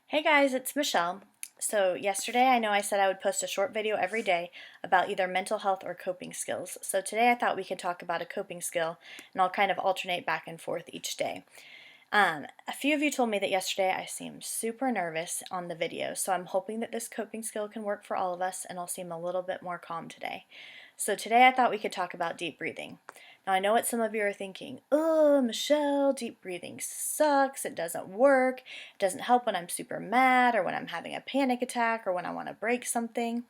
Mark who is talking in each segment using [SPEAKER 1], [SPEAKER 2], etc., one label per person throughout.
[SPEAKER 1] Hey guys, it's Michelle. So, yesterday I know I said I would post a short video every day about either mental health or coping skills. So, today I thought we could talk about a coping skill and I'll kind of alternate back and forth each day. A few of you told me that yesterday I seemed super nervous on the video, so I'm hoping that this coping skill can work for all of us and I'll seem a little bit more calm today. So today I thought we could talk about deep breathing. Now I know what some of you are thinking. Oh, Michelle, deep breathing sucks. It doesn't work. It doesn't help when I'm super mad or when I'm having a panic attack or when I want to break something.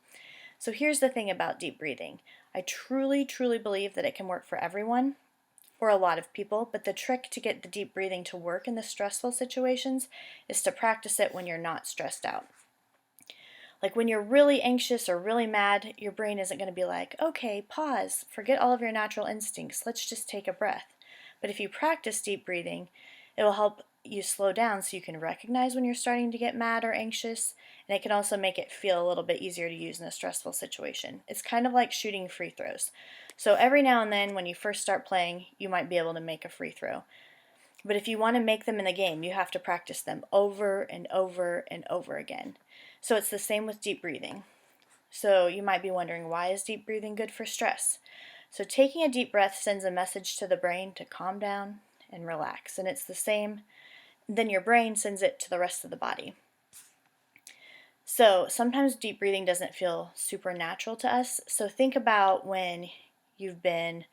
[SPEAKER 1] So here's the thing about deep breathing. I truly, truly believe that it can work for everyone or a lot of people, but the trick to get the deep breathing to work in the stressful situations is to practice it when you're not stressed out. Like when you're really anxious or really mad, your brain isn't going to be like, okay, pause, forget all of your natural instincts, let's just take a breath. But if you practice deep breathing, it will help you slow down so you can recognize when you're starting to get mad or anxious, and it can also make it feel a little bit easier to use in a stressful situation. It's kind of like shooting free throws. So every now and then when you first start playing, you might be able to make a free throw. But if you want to make them in the game, you have to practice them over and over and over again. So it's the same with deep breathing. So you might be wondering, why is deep breathing good for stress? So taking a deep breath sends a message to the brain to calm down and relax. And it's the same, then your brain sends it to the rest of the body. So sometimes deep breathing doesn't feel supernatural to us. So think about when you've been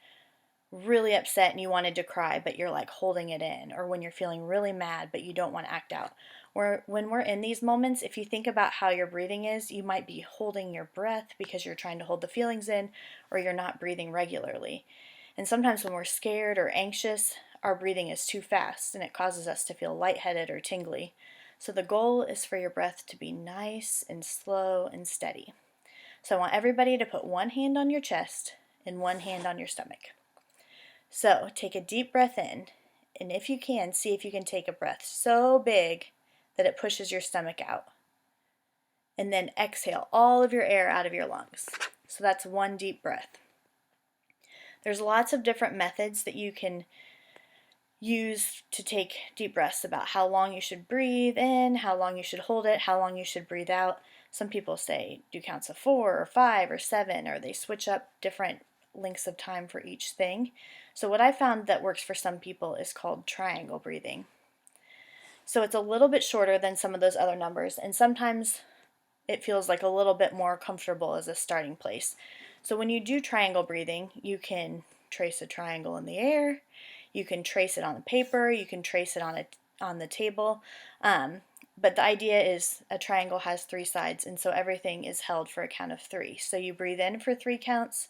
[SPEAKER 1] really upset and you wanted to cry, but you're like holding it in, or when you're feeling really mad, but you don't want to act out. Or when we're in these moments, if you think about how your breathing is, you might be holding your breath because you're trying to hold the feelings in, or you're not breathing regularly. And sometimes when we're scared or anxious, our breathing is too fast and it causes us to feel lightheaded or tingly. So the goal is for your breath to be nice and slow and steady. So I want everybody to put one hand on your chest and one hand on your stomach. So take a deep breath in, and if you can, see if you can take a breath so big that it pushes your stomach out. And then exhale all of your air out of your lungs. So that's one deep breath. There's lots of different methods that you can use to take deep breaths about how long you should breathe in, how long you should hold it, how long you should breathe out. Some people say do counts of 4 or 5 or 7, or they switch up different lengths of time for each thing. So what I found that works for some people is called triangle breathing. So it's a little bit shorter than some of those other numbers, and sometimes it feels like a little bit more comfortable as a starting place. So when you do triangle breathing, you can trace a triangle in the air, you can trace it on the paper, you can trace it on the table. But the idea is a triangle has 3 sides, and so everything is held for a count of 3. So you breathe in for 3 counts,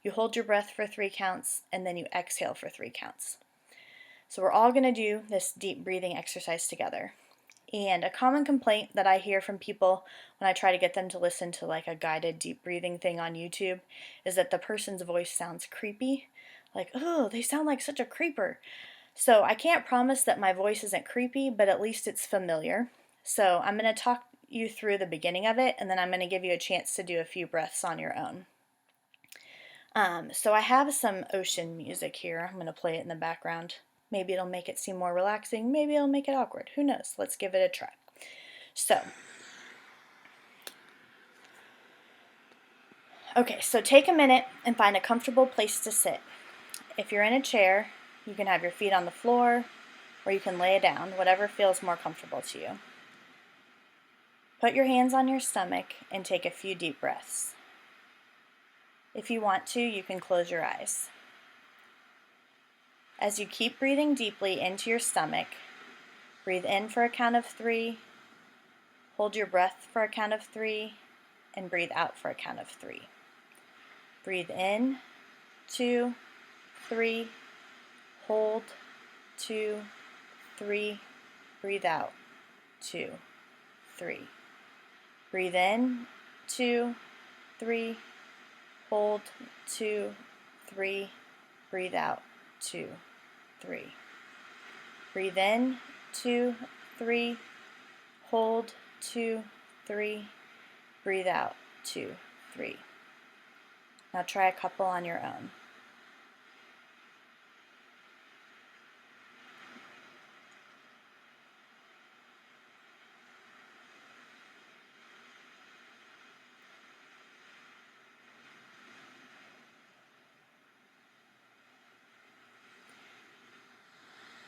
[SPEAKER 1] you hold your breath for 3 counts, and then you exhale for 3 counts. So we're all going to do this deep breathing exercise together. And a common complaint that I hear from people when I try to get them to listen to like a guided deep breathing thing on YouTube is that the person's voice sounds creepy. Like, oh, they sound like such a creeper. So I can't promise that my voice isn't creepy, but at least it's familiar. So I'm going to talk you through the beginning of it, and then I'm going to give you a chance to do a few breaths on your own. So I have some ocean music here. I'm going to play it in the background. Maybe it'll make it seem more relaxing. Maybe it'll make it awkward. Who knows? Let's give it a try. So take a minute and find a comfortable place to sit. If you're in a chair, you can have your feet on the floor, or you can lay down, whatever feels more comfortable to you. Put your hands on your stomach and take a few deep breaths. If you want to, you can close your eyes. As you keep breathing deeply into your stomach, breathe in for a count of 3, hold your breath for a count of 3, and breathe out for a count of 3. Breathe in, 2, 3, hold, 2, 3, breathe out, 2, 3. Breathe in, 2, 3, hold, 2, 3, breathe out, 2, 3. Breathe in, 2, 3, hold, 2, 3, breathe out, 2, 3. Now try a couple on your own.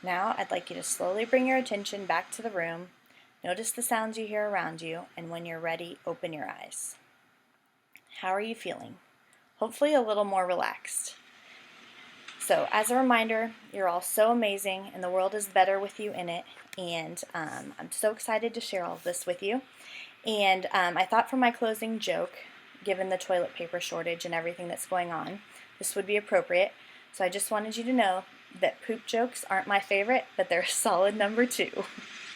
[SPEAKER 1] Now I'd like you to slowly bring your attention back to the room. Notice the sounds you hear around you, and when you're ready, open your eyes. How are you feeling? Hopefully a little more relaxed. So, as a reminder, you're all so amazing, and the world is better with you in it. And I'm so excited to share all of this with you. And I thought for my closing joke, given the toilet paper shortage and everything that's going on, this would be appropriate. So I just wanted you to know that poop jokes aren't my favorite, but they're a solid number 2.